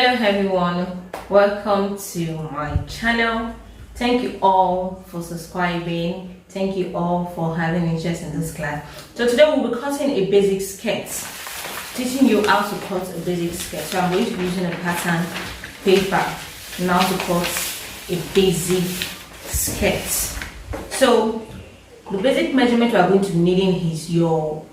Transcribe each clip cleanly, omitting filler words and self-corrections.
Hello everyone, welcome to my channel. Thank you all for subscribing. Thank you all for having interest in this class. So today we'll be cutting a basic skirt, teaching you how to cut a basic skirt. So I'm going to be using a pattern paper now to cut a basic skirt. So the basic measurement we are going to be needing is your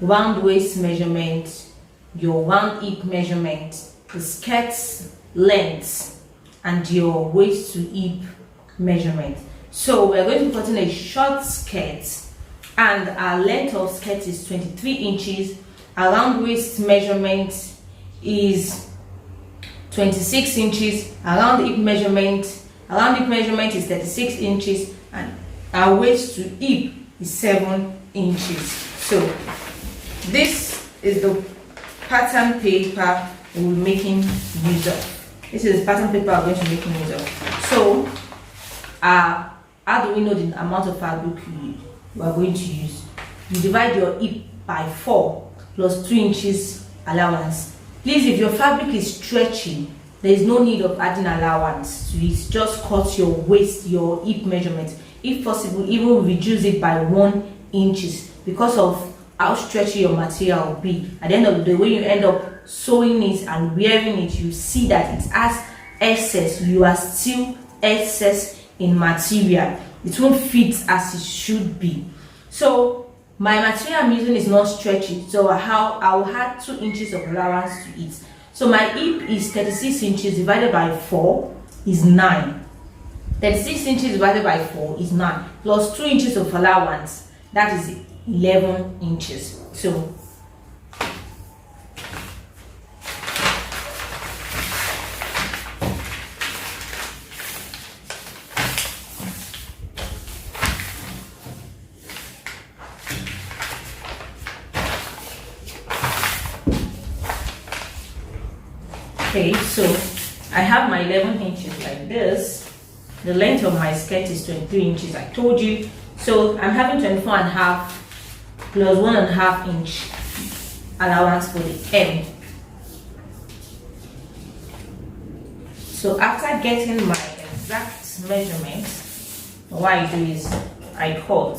round waist measurement, your round hip measurement, the skirt's length, and your waist to hip measurement. So we're going to be cutting a short skirt, and our length of skirt is 23 inches. Our round waist measurement is 26 inches. Our round hip measurement is 36 inches, and our waist to hip is 7 inches. So this is the pattern paper we'll be making use of. This is the pattern paper we're going to be making use of. So how do we know the amount of fabric we are going to use? You divide your hip by 4 plus 2 inches allowance. Please, if your fabric is stretchy, there is no need of adding allowance to it. Just cut your waist, your hip measurement. If possible, even reduce it by 1 inches because of how stretchy your material will be. At the end of the day, when you end up sewing it and wearing it, you see that it has excess. You are still excess in material. It won't fit as it should be. So my material I'm using is not stretchy, so I will add 2 inches of allowance to it. So my hip is 36 inches divided by 4 is 9. 36 inches divided by 4 is 9 plus 2 inches of allowance, that is 11 inches. So okay, so I have my 11 inches like this. The length of my skirt is 23 inches, I told you. So I'm having 24 and a half plus 1.5 inch allowance for the hem. So after getting my exact measurement, what I do is I cut.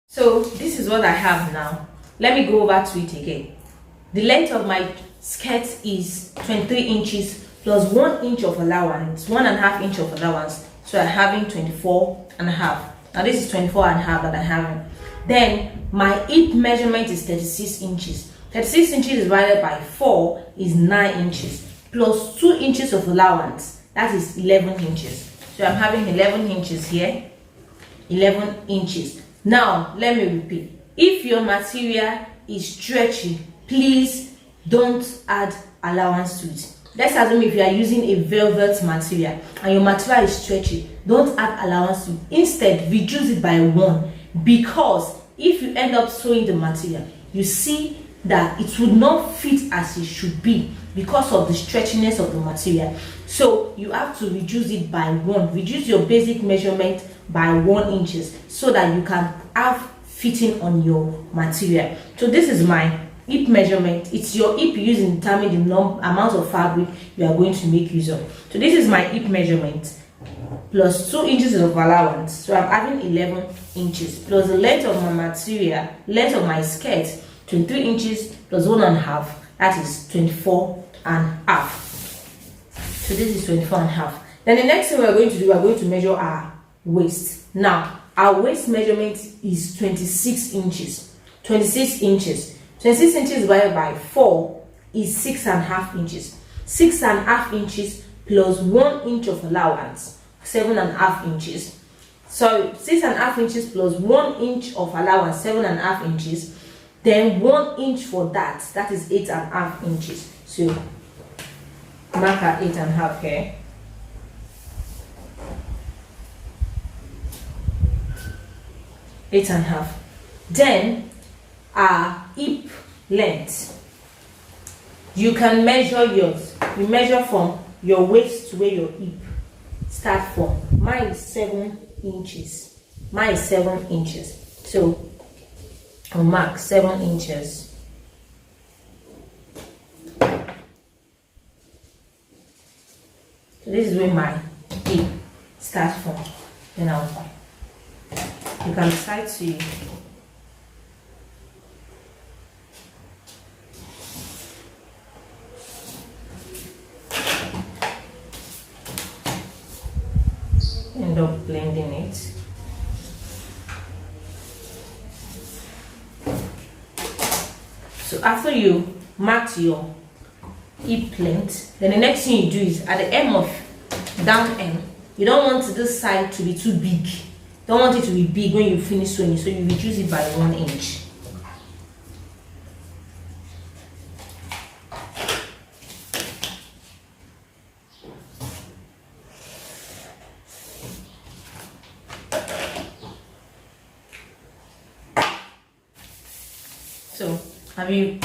So this is what I have now. Let me go over to it again. The length of my skirt is 23 inches plus 1 inch of allowance, 1.5 inch of allowance. So I'm having 24 and a half. Now this is 24 and a half that I'm having. Then my hip measurement is 36 inches. 36 inches divided by 4 is 9 inches plus 2 inches of allowance, that is 11 inches. So I'm having 11 inches here, 11 inches. Now let me repeat. If your material is stretchy, please don't add allowance to it. Let's assume if you are using a velvet material and your material is stretchy, don't add allowance to it. Instead, reduce it by 1, because if you end up sewing the material, you see that it would not fit as it should be because of the stretchiness of the material. So you have to reduce it by 1. Reduce your basic measurement by 1 inches so that you can have fitting on your material. So this is my hip measurement. It's your hip you use to determine the amount of fabric you are going to make use of. So this is my hip measurement plus 2 inches of allowance. So I'm having 11 inches plus the length of my material, length of my skirt, 23 inches plus 1.5, that is 24 and a half. So this is 24 and a half. Then the next thing we're going to do, we're going to measure our waist. Now our waist measurement is 26 inches. 26 inches. 26 inches divided by 4 is 6.5 inches. 6.5 inches plus 1 inch of allowance, 7.5 inches. So 6.5 inches plus 1 inch of allowance, 7.5 inches. Then 1 inch for that is 8.5 inches. So mark our 8.5 here. Eight and a half. Then our hip length, you can measure yours. You measure from your waist to where your hip start from. Mine is 7 inches. Mine is 7 inches. So I'll mark 7 inches. this is where my hip starts from. Then you can decide to end up blending it. So after you mark your hip length, then the next thing you do is at the hem of down hem, you don't want this side to be too big. Don't want it to be big when you finish sewing, so you reduce it by 1 inch. So have you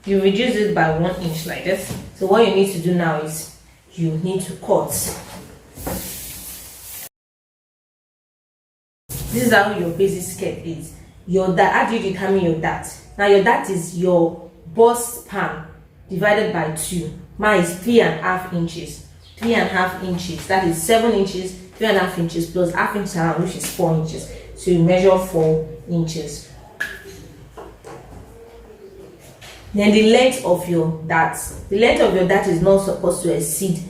reduce it by 1 inch like this. So what you need to do now is you need to cut. This is how your basic skirt is. Your dart, how do you determine your dart? Now your dart is your bust span divided by 2. Mine is 3.5 inches. 3.5 inches. That is 7 inches. 3.5 inches plus half inch around, which is 4 inches. So you measure 4 inches. Then the length of your dart. The length of your dart is not supposed to exceed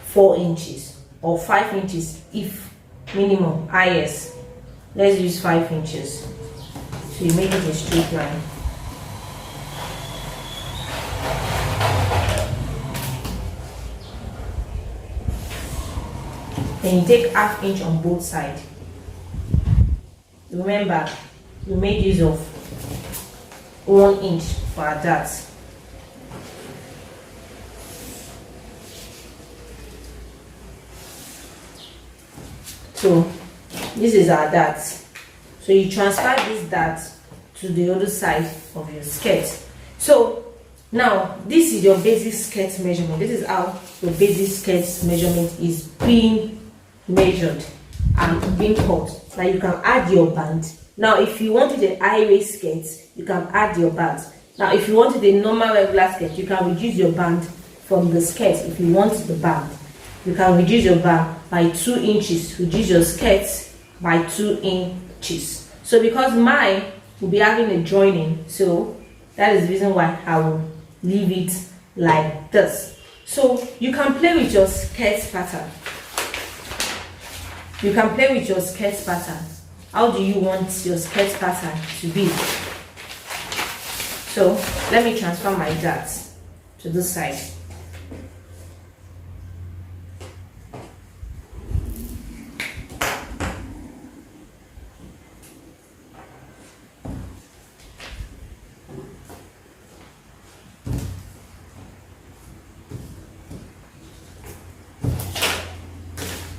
4 inches or 5 inches if minimum. Yes. Let's use 5 inches. So you make it a straight line. Then you take half inch on both sides. Remember, we made use of 1 inch for our dart. So this is our dart. So you transfer this dart to the other side of your skirt. So now this is your basic skirt measurement. This is how your basic skirt measurement is being measured and being cut. Now you can add your band. Now if you wanted a high waist skirt, you can add your band. Now if you wanted a normal regular skirt, you can reduce your band from the skirt. If you want the band, you can reduce your band by 2 inches. Reduce your skirt by 2 inches. So because mine will be having a joining, so that is the reason why I will leave it like this. So you can play with your skirt pattern. You can play with your skirt pattern. How do you want your skirt pattern to be? So let me transfer my dart to this side.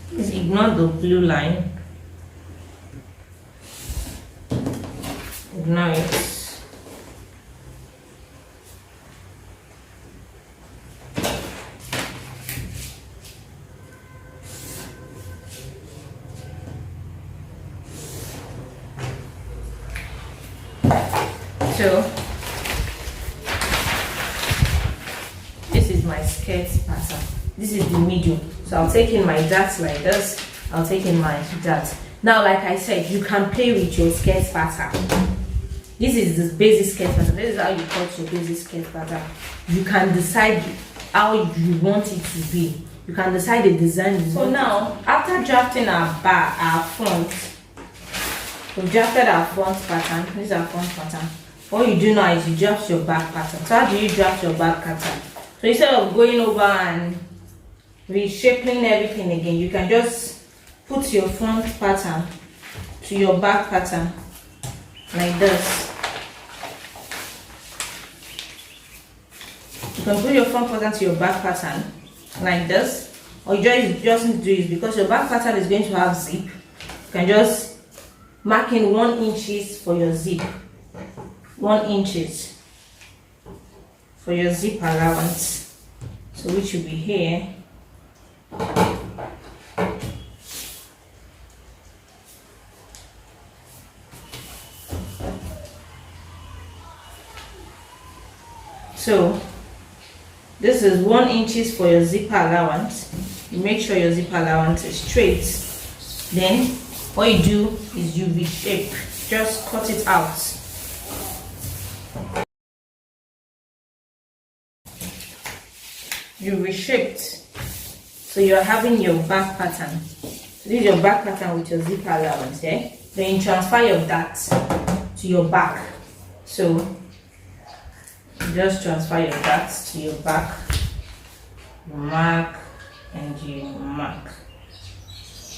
Please ignore the blue line. Ignore it. So this is my skirt pattern. This is the medium. So I'll take in my dart like this. I'll take in my dart. Now, like I said, you can play with your skirt pattern. This is the basic skirt pattern. This is how you cut your basic skirt pattern. You can decide how you want it to be. You can decide the design. So now, after drafting our back, our front, we've drafted our front pattern. This is our front pattern. What you do now is you draft your back pattern. So how do you draft your back pattern? So instead of going over and reshaping everything again, you can just put your front pattern to your back pattern like this. You can put your front pattern to your back pattern like this, or you just need to do it because your back pattern is going to have zip. You can just mark in 1 inches for your zip. 1 inches for your zip allowance, so which will be here. So this is 1 inches for your zipper allowance. you make sure your zip allowance is straight. Then what you do is you reshape, just cut it out. You reshaped, so you're having your back pattern. So this is your back pattern with your zip allowance, yeah? Then you transfer your dart to your back. So you just transfer your darts to your back, you mark, and you mark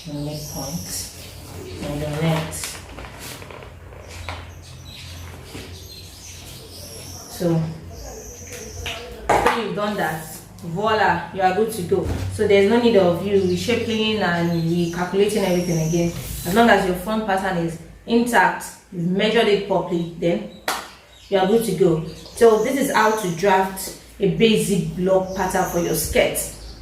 the midpoint and the length. So when you've done that, voila, you are good to go. So there's no need of you reshaping and recalculating everything again. As long as your front pattern is intact, you've measured it properly, then you are good to go. So this is how to draft a basic block pattern for your skirt.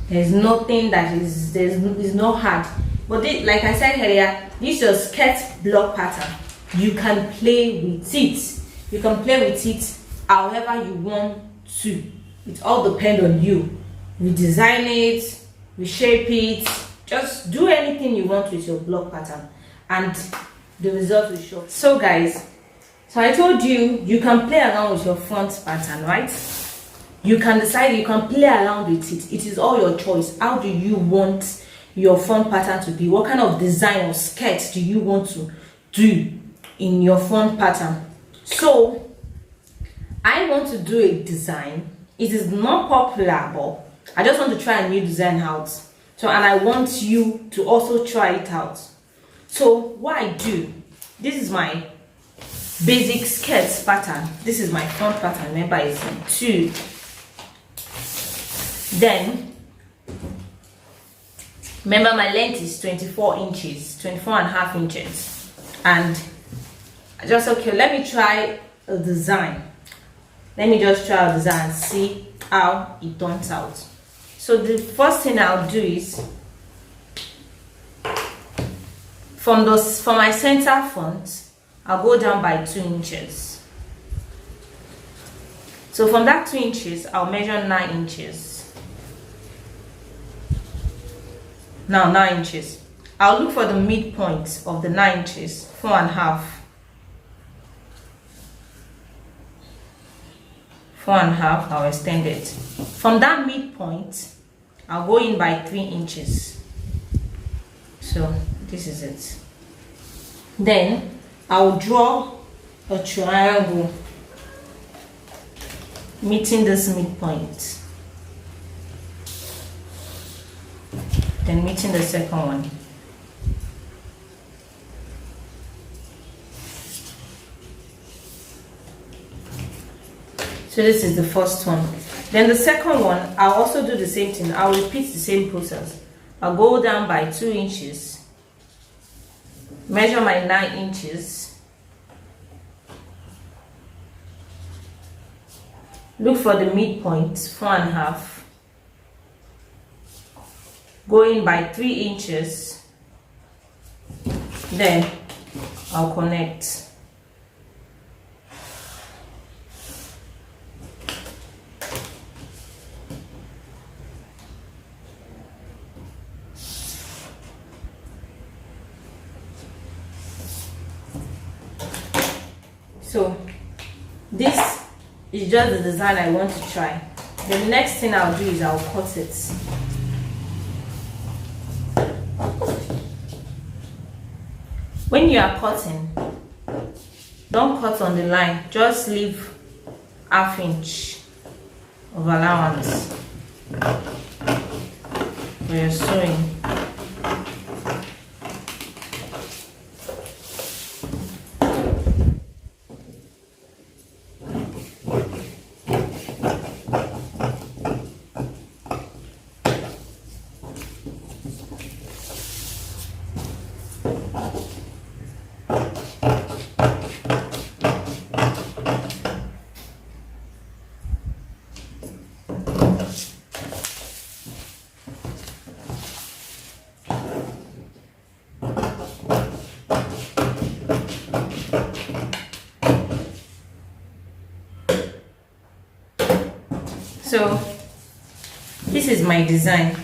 There's nothing that is not hard. But this, like I said earlier, this is your skirt block pattern. You can play with it. You can play with it however you want to. It all depends on you. Redesign it, reshape it, just do anything you want with your block pattern and the result will show. So guys, so I told you, you can play around with your front pattern, right? You can decide, you can play around with it. It is all your choice. How do you want your front pattern to be? What kind of design or skirt do you want to do in your front pattern? So I want to do a design. It is not popular, but I just want to try a new design out. So, and I want you to also try it out. So what I do, this is my basic skirt pattern. This is my front pattern. Remember, it's in 2. Then remember, my length is 24 inches, 24.5 inches. And I just, okay, let me try a design. Let me just try a design and see how it turns out. So the first thing I'll do is from my center front, I'll go down by 2 inches. So from that 2 inches, I'll measure 9 inches. Now 9 inches. I'll look for the midpoint of the 9 inches, 4.5. 4.5, I'll extend it. From that midpoint, I'll go in by 3 inches. So this is it. Then I'll draw a triangle meeting this midpoint. Then meeting the second one. So this is the first one. Then the second one, I'll also do the same thing. I'll repeat the same process. I'll go down by 2 inches, measure my 9 inches, look for the midpoint, 4.5, go in by 3 inches, then I'll connect. So this is just the design I want to try. The next thing I'll do is I'll cut it. When you are cutting, don't cut on the line, just leave 1/2 inch of allowance for your sewing. So this is my design.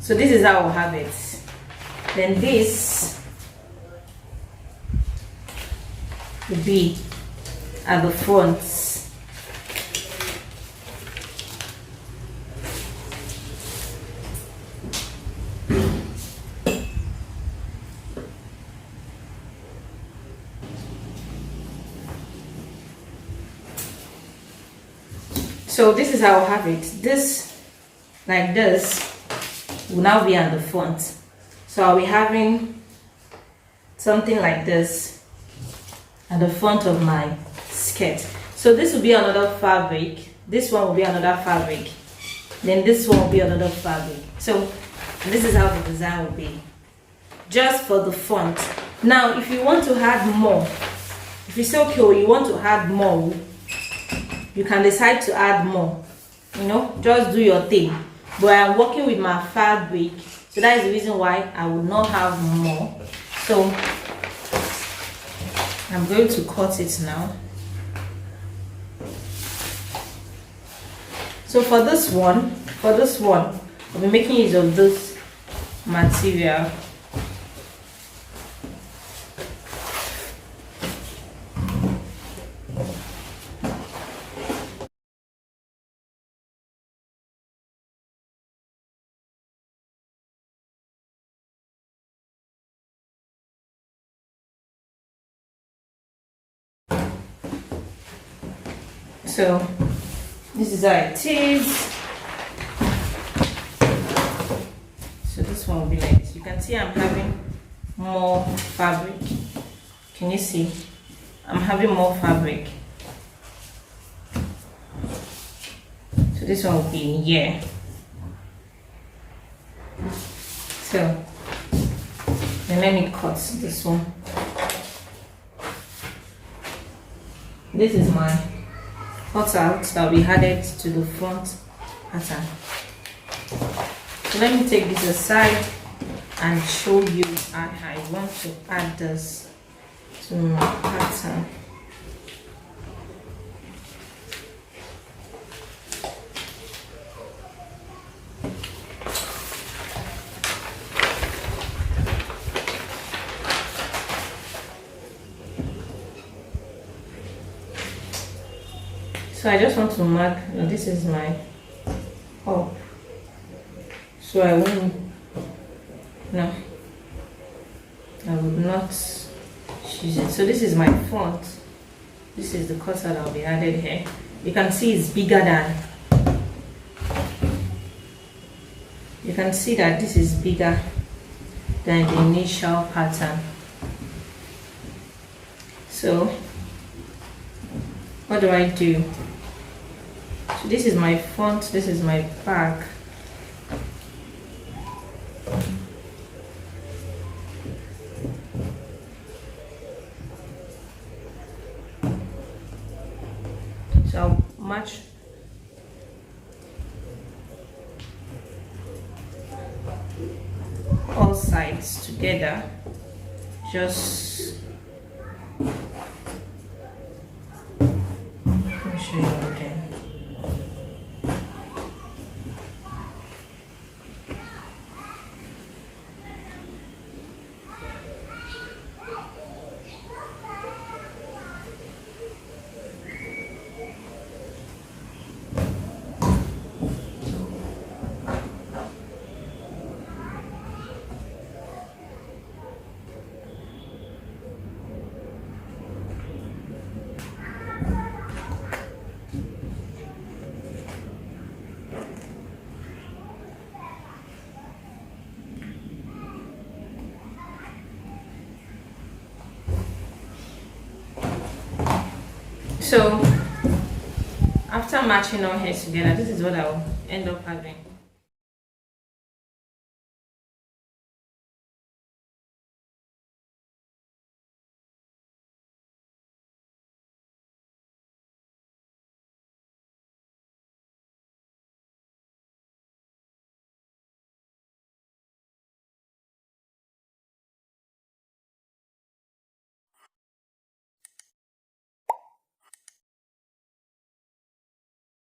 So this is how I'll have it. Then this will be at the front. So this is how I'll have it. This, like this, will now be at the front. So I'll be having something like this at the front of my skirt. So this will be another fabric. This one will be another fabric. Then this one will be another fabric. So this is how the design will be, just for the front. Now, if you want to add more, if you say, okay, well, you want to add more, you can decide to add more. You know, just do your thing. But I'm working with my fabric, so that is the reason why I will not have more. So I'm going to cut it now. So for this one, I'll be making use of this material. So this is how it is. So this one will be like this. You can see I'm having more fabric. Can you see? I'm having more fabric. So this one will be in here. So then let me cut this one. This is my cutout that will be added to the front pattern. So let me take this aside and show you how I want to add this to my pattern. So I just want to mark, this is my up. So I won't, no, I would not choose it. So this is my front. This is the cutout that will be added here. You can see it's bigger than, you can see that this is bigger than the initial pattern. So what do I do? So this is my front, this is my back. So I'll match all sides together. Just let me show you again. So after matching all hairs together, this is what I'll end up having.